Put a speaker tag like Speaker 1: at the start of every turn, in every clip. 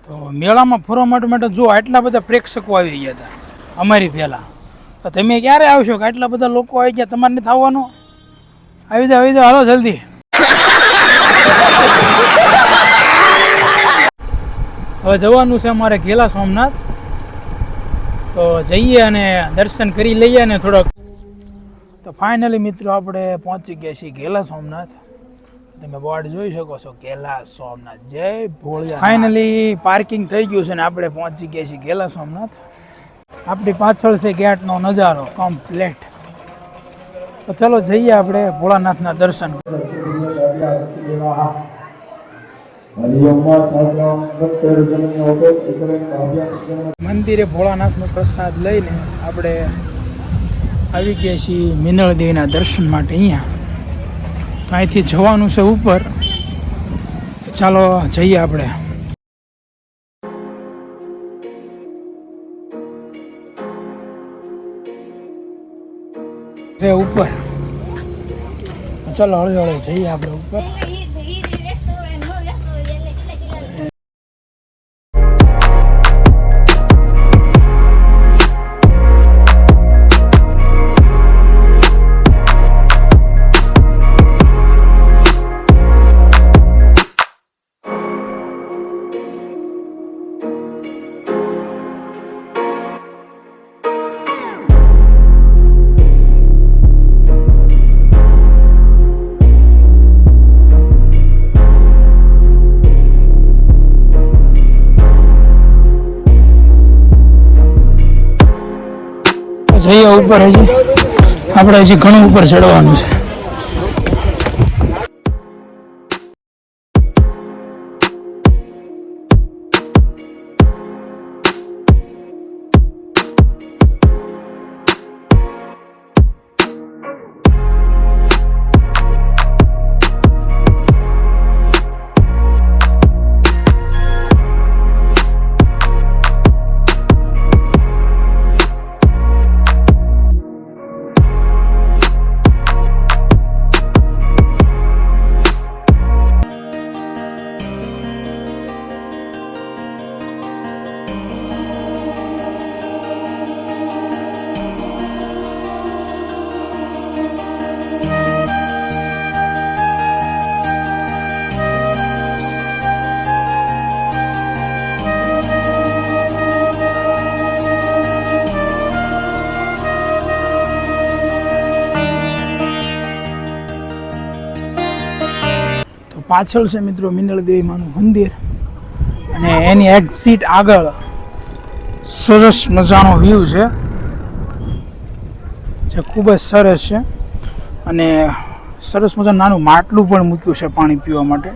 Speaker 1: તો મેળામાં ફરવા માટે જો આટલા બધા પ્રેક્ષકો આવી ગયા હતા અમારી પહેલાં. તો તમે ક્યારે આવશો કે આટલા બધા લોકો આવી ગયા, તમારે નથી આવવાનું? આવી જાઓ હાલો જલ્દી. હવે જવાનું છે અમારે ઘેલા સોમનાથ. તો જઈએ અને દર્શન કરી લઈએ ને થોડોક. તો ફાઇનલી મિત્રો આપણે પહોંચી ગયા છીએ ઘેલા સોમનાથ. તમે બોર્ડ જોઈ શકો છો, ઘેલા સોમનાથ, જય ભોળિયા. ફાઇનલી પાર્કિંગ થઈ ગયું છે ને આપણે પહોંચી ગયા છીએ ઘેલા સોમનાથ. આપણી પાછળ છે ગેટનો નજારો કમ્પ્લેટ. તો ચલો જઈએ આપણે ભોળાનાથના દર્શન. મંદિરે ભોળાનાથનો પ્રસાદ લઈને આપણે આવી ગયા છીએ મિનળ દેવીના દર્શન માટે. અહીંયા તો અહીંથી જવાનું છે ઉપર. ચાલો જઈએ આપણે ઉપર. ચાલો હળવે હળવે જઈએ આપણે ઉપર. જઈએ ઉપર. હજી આપણે ઘણું ઉપર ચડવાનું છે. પાછળ છે મિત્રો મિનળ દેવી માનું મંદિર અને એની એક્ઝિટ આગળ સરસ મજાનો વ્યૂ છે જે ખૂબ જ સરસ છે. અને સરસ મજાનું નાનું માટલું પણ મૂક્યું છે પાણી પીવા માટે.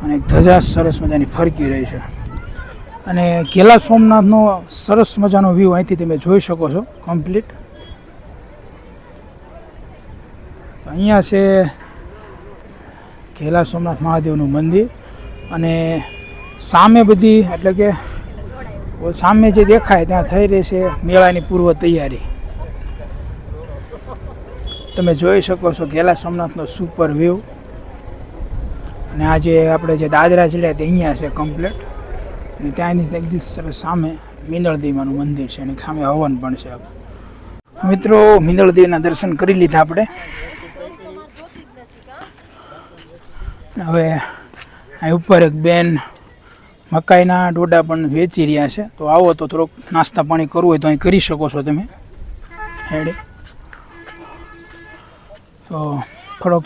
Speaker 1: અને એક ધજા સરસ મજાની ફરકી રહી છે. અને ઘેલા સોમનાથનો સરસ મજાનો વ્યૂ અહીંથી તમે જોઈ શકો છો કમ્પ્લીટ. તો અહીંયા છે ઘેલા સોમનાથ મહાદેવનું મંદિર. અને સામે બધી એટલે કે સામે જે દેખાય ત્યાં થઈ રહી છે મેળાની પૂર્વ તૈયારી. તમે જોઈ શકો છો ઘેલા સોમનાથનો સુપર વ્યૂ. અને આજે આપણે જે દાદરા ચડ્યા તે અહીંયા છે કમ્પ્લીટ. અને ત્યાંની એક્ઝિટ સરસ સામે મિનળ દેવીમાનું મંદિર છે અને સામે હવન પણ છે. મિત્રો મિનળ દેવીના દર્શન કરી લીધા આપણે. હવે અહીં ઉપર એક બેન મકાઈના ડોડા પણ વેચી રહ્યા છે. તો આવો તો થોડોક નાસ્તા પાણી કરવું હોય તો અહીં કરી શકો છો તમે હેડે. તો થોડોક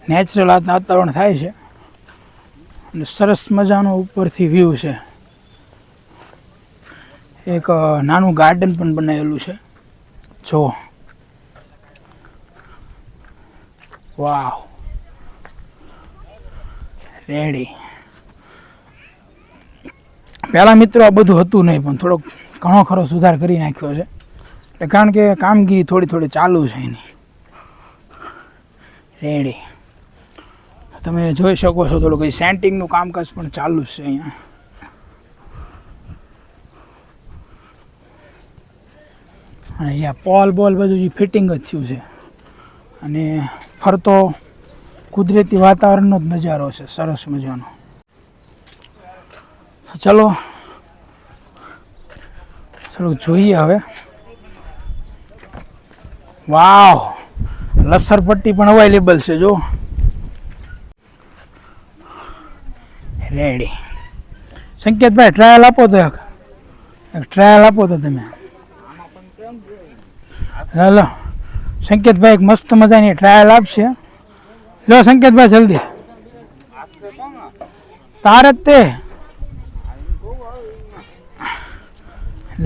Speaker 1: નેચરલ વાતાવરણ થાય છે અને સરસ મજાનો ઉપરથી વ્યૂ છે. એક નાનું ગાર્ડન પણ બનાવેલું છે જો. વાવ, રેડી. પહેલાં મિત્રો આ બધું હતું નહીં, પણ થોડોક ઘણો ખરો સુધાર કરી નાખ્યો છે. એટલે કારણ કે કામગીરી થોડી ચાલુ છે એની. રેડી તમે જોઈ શકો છો થોડુંક સેન્ટિંગનું કામકાજ પણ ચાલુ છે અહીંયા. અને અહીંયા પોલ બધું જે ફિટિંગ જ થયું છે. અને ફરતો કુદરતી વાતાવરણનો જ નજારો છે સરસ મજાનો. ચલો ચલો જોઈએ હવે. વાવ, લસરપટ્ટી પણ અવેલેબલ છે જો. રેડી. સંકેતભાઈ ટ્રાયલ આપો તો એક ટ્રાયલ આપો તો તમે. લો સંકેતભાઈ એક મસ્ત મજાની ટ્રાયલ આપશે. લો સંકેતભાઈ જલ્દી. તારે જ તે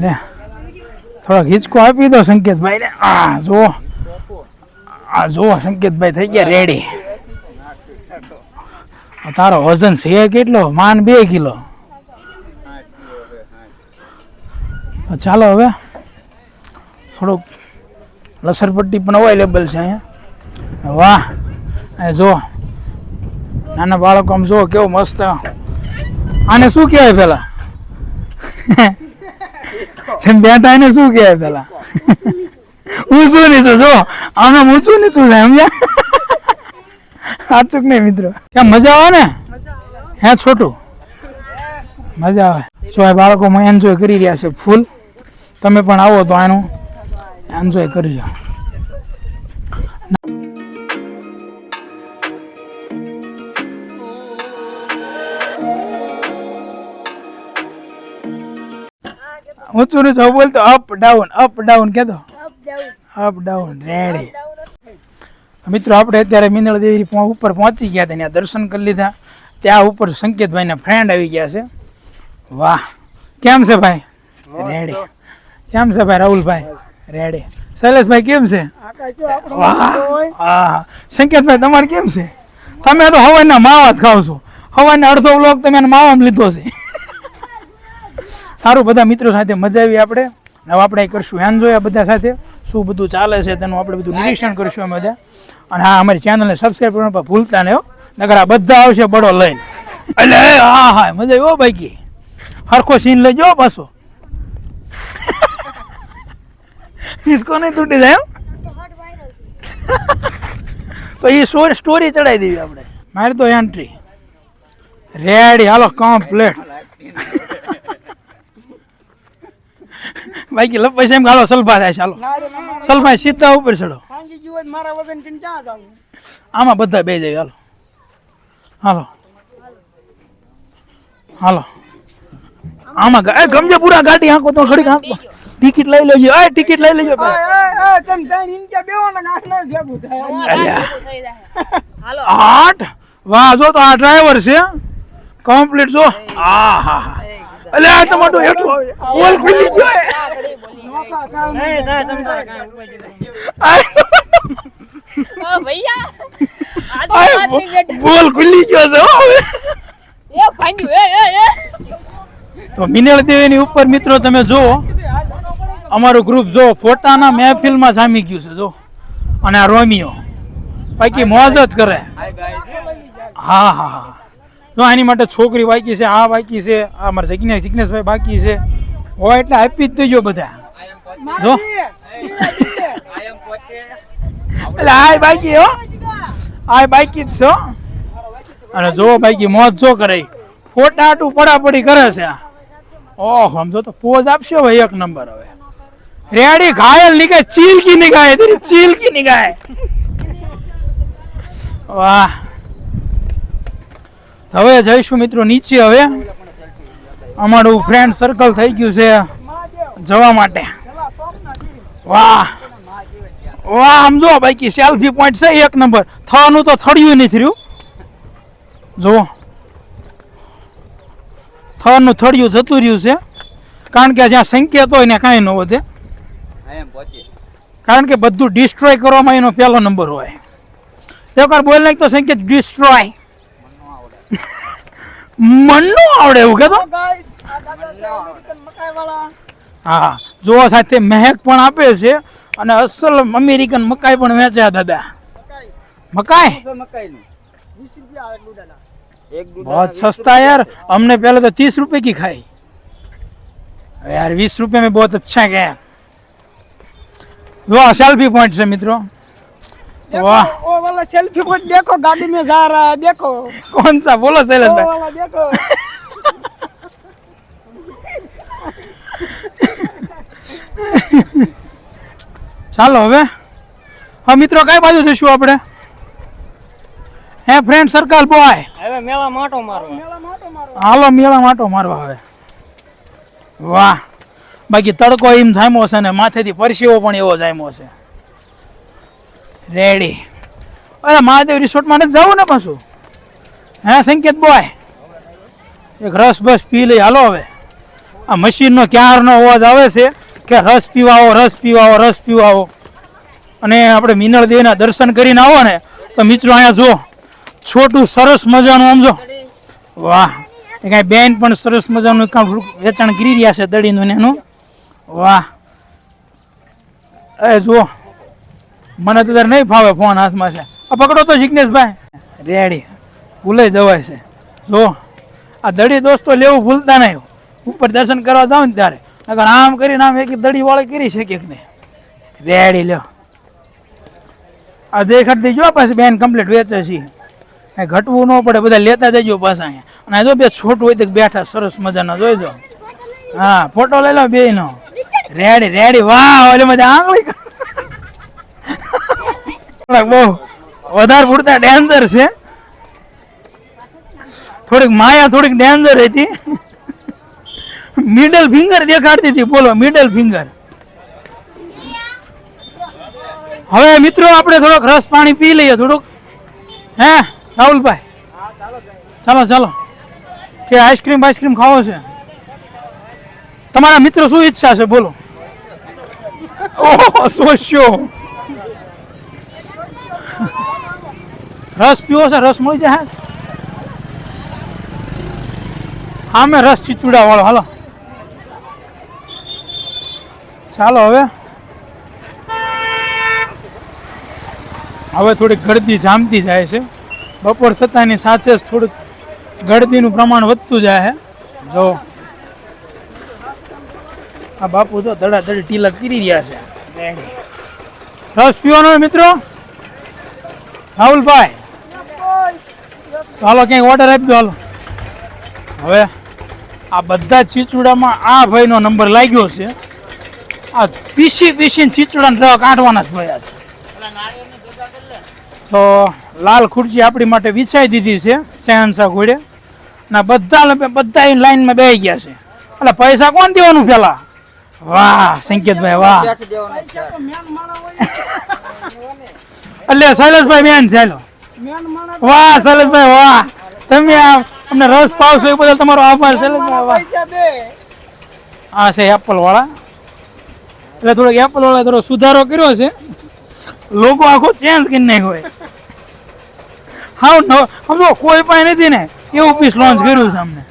Speaker 1: લે થોડોક હિંચકો આપી દો સંકેતભાઈ ને. જુઓ સંકેતભાઈ થઈ ગયા રેડી. તારો વજન છે કેટલો? માન 2 કિલો. ચાલો હવે થોડુંક લસરપટ્ટી પણ અવેલેબલ છે અહીંયા. વાહ, જો નાના બાળકો આમ જો કેવું મસ્ત. આને શું કહેવાય પેલા? બેટા એને શું કહેવાય પેલા? ઊંચું નીચું. જો આમાં ઊંચું નીચું થાય સમજ્યા? સાચું નહીં મિત્રો? કેમ મજા આવે ને? હે છોટું મજા આવે. જો આ બાળકો એન્જોય કરી રહ્યા છે ફૂલ. તમે પણ આવો તો આનું એન્જોય કરજો. ઊંચું નીચું બોલતો અપ ડાઉન કેતો અપ ડાઉન રેડી. મિત્રો આપણે અત્યારે મિનળ દેવી ઉપર પહોંચી ગયા હતા. ત્યાં દર્શન કરી લીધા. ત્યાં ઉપર સંકેતભાઈના ફ્રેન્ડ આવી ગયા છે. વાહ, કેમ છે ભાઈ? રેડી. કેમ છે ભાઈ રાહુલભાઈ? રેડી. શૈલેષભાઈ કેમ છે? વાહ. સંકેતભાઈ તમારે કેમ છે? તમે તો હવાના માવા જ ખાવ છો. હવાના અડધો વ્લોગ તમે માવામાં લીધો છે. સારું, બધા મિત્રો સાથે મજા આવી. આપણે હવે આપણે કરશું એન્જોય બધા સાથે. શું બધું ચાલે છે તેનું આપણે બધું નિરીક્ષણ કરીશું અમે બધા. અને હા, અમારી ચેનલને સબસ્ક્રાઈબ કરવાનું પણ ભૂલતા નહીં હો, નકર આ બધા આવશે બડો લઈને. એટલે હા હા મજા આવી હો બાકી. હરખો સીન લેજો પાછો. હિસકો નહીં તૂટી જાય તો એ સ્ટોરી ચડાવી દેવી આપણે. મારે તો એન્ટ્રી રેડી. હાલો કમ્પ્લેટ. બાકી લપસ એમ ગાલો સલભા થાય. ચાલો સલભાઈ સીધા ઉપર ચડો. આમાં બધા બે જાય. હાલો હાલો હાલો આમાં ગમજે પૂરા ગાડી હાંકો તો ઘડી હાંકો. ટિકિટ લઈ લેજો. ટિકિટ લઈ લેજો. 8 વાહ. જો તો આ ડ્રાઈવર છે કમ્પ્લીટ. જો હા હા હા. એટલે આ ટમાટો હેઠું બોલ ખુલી ગયો. બોલ ખુલી ગયો છે. તો મિનળ દેવીની ઉપર મિત્રો તમે જુઓ અમારું ગ્રુપ જો ફોટાના મહેફિલમાં જામી ગયું છે જો. અને આ રોમિયો બાકી મોજ જ કરે. હા હા હા. તો આની માટે છોકરી બાકી છે, આ બાકી છે, આ મારા જિગ્નેશભાઈ બાકી છે. હોય એટલે આપી જ દેજો બધા. જો એટલે આ બાકી હો, આ બાકી જ છો. અને જો બાકી મોજ જો કરે. ફોટા આટું પડાપડી કરે છે. ઓહ સમજો તો પોઝ આપશે ભાઈ એક નંબર. હવે રેડી. ઘાયલ નીકળે ચીલકી નીકળે તેરી ચીલકી નીકળે. વાહ. હવે જઈશું મિત્રો નીચે. હવે અમારું ફ્રેન્ડ સર્કલ થઈ ગયું છે જવા માટે. વાહ વાહ. સમજો બાકી સેલ્ફી પોઈન્ટ છે એક નંબર. થવાનું તો થળિયું નહીં થયું. જો થવાનું થળિયું જતું રહ્યું છે. કારણ કે જ્યાં સંકેત હોય ને કાંઈ ન વધે. કારણ કે બધું ડિસ્ટ્રોય કરવામાં એનો પહેલો નંબર હોય. એકવાર બોલ નાખ તો સંકેત ડિસ્ટ્રોય. મન નો આવડે એવું કેતો. હા જો સાથે મહેક પણ આપે છે. અને અસલ અમેરિકન મકાઈ પણ વેચ્યા દાદા. મકાઈ बहुत सस्ता यार. हमने पहले तो 30 रुपए की खाई यार. 20 रुपए में बहुत अच्छा गया. वो सेल्फी पॉइंट से मित्रों. वाह
Speaker 2: वो वाला सेल्फी पॉइंट देखो. गाड़ी में जा रहा है देखो.
Speaker 1: कौन सा बोलो शैलेश भाई.
Speaker 2: वो वाला देखो.
Speaker 1: ચાલો હવે હા મિત્રો કઈ બાજુ જઈશું આપણે હે ફ્રેન્ડ સર્કલ બોય
Speaker 3: હવે મેળા માટો મારો
Speaker 1: હાલો મેળા માટો મારવા હવે વાહ બાકી તડકો એમ જામ્યો છે ને માથેથી પરસેવો પણ એવો જામ્યો છે રેડી અરે મહાદેવ રિસોર્ટમાં નથી જવું ને પાછું હે સંકેત બોય એક રસ બસ પી લઈ હાલો હવે આ મશીનનો ક્યારનો અવાજ આવે છે કે રસ પીવાઓ રસ પીવાઓ રસ પીવાઓ અને આપણે મિનળ દેવના દર્શન કરીને આવો ને તો મિત્રો અહીંયા જો છોટું સરસ મજાનું સમજો વાહ એ કાંઈ બેન પણ સરસ મજાનું કામ વેચાણ કરી રહ્યા છે દડીનું ને એનું વાહ એ જુઓ મને તો તારે નહીં ફાવે ફોન હાથમાં છે આ પકડો તો જિગ્નેશભાઈ રેડી ભૂલાઈ જવાય છે જો આ દડી દોસ્તો લેવું ભૂલતા નહીં ઉપર દર્શન કરવા જાવ ને ત્યારે અગર આમ કરીને આમ એક દડી વાળી કરી શકે કે નહીં રેડી લ્યો આ દેખાડ દેજો પાછી બેન કમ્પ્લીટ વેચે છે કાંઈ ઘટવું ન પડે બધા લેતા જજો પાછા અહીંયા અને જો બે છોટું હોય તો બેઠા સરસ મજાના જોઈજો હા ફોટો લઈ લો બે નો રેડી રેડી વાહ ઓલે મજા આંગળી બહુ વધારે પૂરતા ડેન્જર છે થોડીક માયા થોડીક ડેન્જર હતી મિડલ ફિંગર દેખાડતી હતી બોલો મિડલ ફિંગર હવે મિત્રો આપણે થોડોક રસ પાણી પી લઈએ થોડુંક હે રાહુલભાઈ ચાલો ચાલો કે આઈસ્ક્રીમ ખાવો છે તમારા મિત્રો શું ઈચ્છા છે બોલો ઓહો સોશ્યો રસ પીવો છે રસ મળી જાય હા મેં રસ ચીચુડા વાળો હાલો ચાલો હવે થોડીક ગળદી જામતી જાય છે બપોર થતાની સાથે જ થોડુંક ગળદીનું પ્રમાણ વધતું જાય છે જો આ બાપુ તો ધડાધડી ટીલક કરી રહ્યા છે રેડી રસ પીવાનો મિત્રો રાહુલભાઈ હાલો ક્યાંક ઓર્ડર આપી દો હાલો હવે આ બધા ચીચુડામાં આ ભાઈનો નંબર લાગ્યો છે આ પીસીને ચીચુડાને રવા કાઢવાના જ ભયા છે તો લાલ ખુરશી આપણી માટે વિછાઈ દીધી છે શહેનશાહ ઘોડે ના બધા લાઈનમાં બેસી ગયા છે એટલે પૈસા કોણ દેવાનું પેલા વાહ સંકેતભાઈ વાહ એટલે શૈલેષભાઈ મેન ચાલો વાહ શૈલેષભાઈ વાહ તમે અમને રસ પાવશો એ બદલ તમારો આભાર શૈલેષભાઈ વાહ આ છે એપલ વાળા એટલે થોડોક એપલ વાળા થોડો સુધારો કર્યો છે લોકો આખો ચેન્જ કરી નાખ્યો હોય હા સમજો કોઈ પણ નથી ને એવું પીસ લોન્ચ કર્યું છે અમને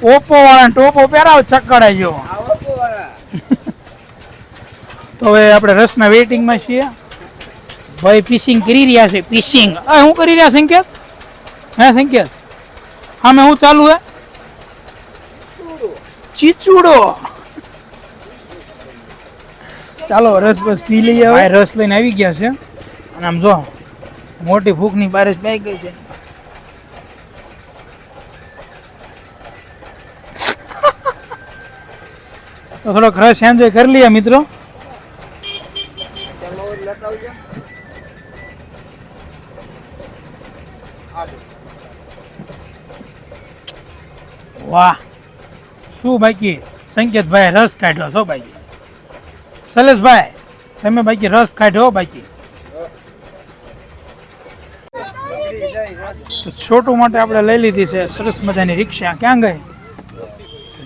Speaker 1: ઓપ્પો વાળા ટોપો પહેરાવ ચક્કડાઈ જેવો તો હવે આપણે રસના વેઇટિંગમાં છીએ ભાઈ પીસિંગ કરી રહ્યા છે પીસિંગ શું કરી રહ્યા સંકેત હે સંકેત હા મેં શું ચાલુ હે ચીચુડો ચાલો રસ બસ પી લઈએ હવે રસ લઈને આવી ગયા છે અને આમ જો મોટી ભૂખની બારિશ બે ગઈ છે તો થોડોક રસ એન્જોય કરી લઈએ મિત્રો વાહ શું બાકી સંકેતભાઈ રસ કાઢ્યો છો બાકી શૈલેષભાઈ તમે બાકી રસ કાઢ્યો બાકી તો છોટું માટે આપણે લઈ લીધી છે સરસ મજાની રિક્ષા ક્યાં ગઈ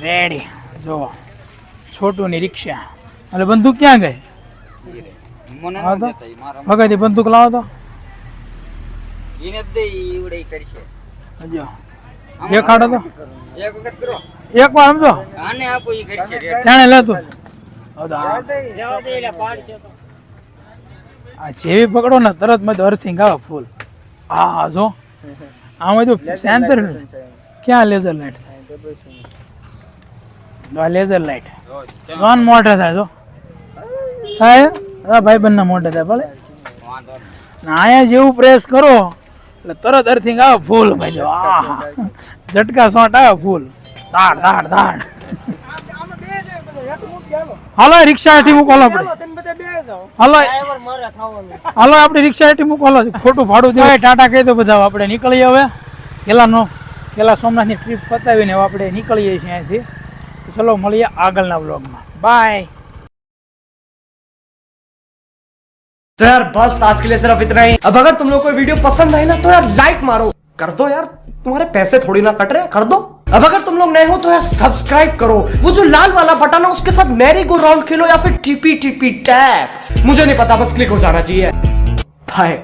Speaker 1: રેડી જો છોટુની રિક્ષા એટલે બંદૂક ક્યાં ગઈ ભગાઈ બંદૂક લાવો તો જો દેખાડો તો એક વાર સમજો જાણે લેતું આ જેવી પકડો ને તરત માં અર્થિંગ આવે ફૂલ હા જો આમાં તો સેન્સર ક્યાં લેઝર લાઇટ થાય લેઝર લાઇટ વન મોટે થાય તો થાય ભાઈ બંને મોટે થાય ભલે અહીંયા જેવું પ્રેસ કરો એટલે તરત અર્થિંગ આવે ફૂલ ભાઈ ઝટકા શોટ આવે ફૂલ દાડ દાડ દાડ હાલો રિક્ષા હેઠી મૂકો હાલો આપણે
Speaker 2: તમે બધા બે જાઓ.
Speaker 1: હાલો
Speaker 3: ડ્રાઈવર મારે ખાવાનું.
Speaker 1: હાલો આપણે રિક્ષા હેઠી મૂકો હાલો ખોટું ભાડું દેવાય ટાટા કહી દો બધા આપણે નીકળીએ હવે કેલા સોમનાથની ટ્રીપ પતાવીને હવે આપણે નીકળીએ છીએ અહીંથી તો ચલો મળીએ આગળના વ્લોગમાં બાય
Speaker 4: तो यार बस आज के लिए सिर्फ इतना ही। अब अगर तुम लोग को वीडियो पसंद आए ना तो यार लाइक मारो, कर दो यार, तुम्हारे पैसे थोड़ी ना कट रहे हैं, कर दो। अब अगर तुम लोग नए हो तो यार सब्सक्राइब करो, वो जो लाल वाला बटन है उसके साथ मैरी गो राउंड खेलो या फिर टीपी टीपी टैप, मुझे नहीं पता, बस क्लिक हो जाना चाहिए। बाय।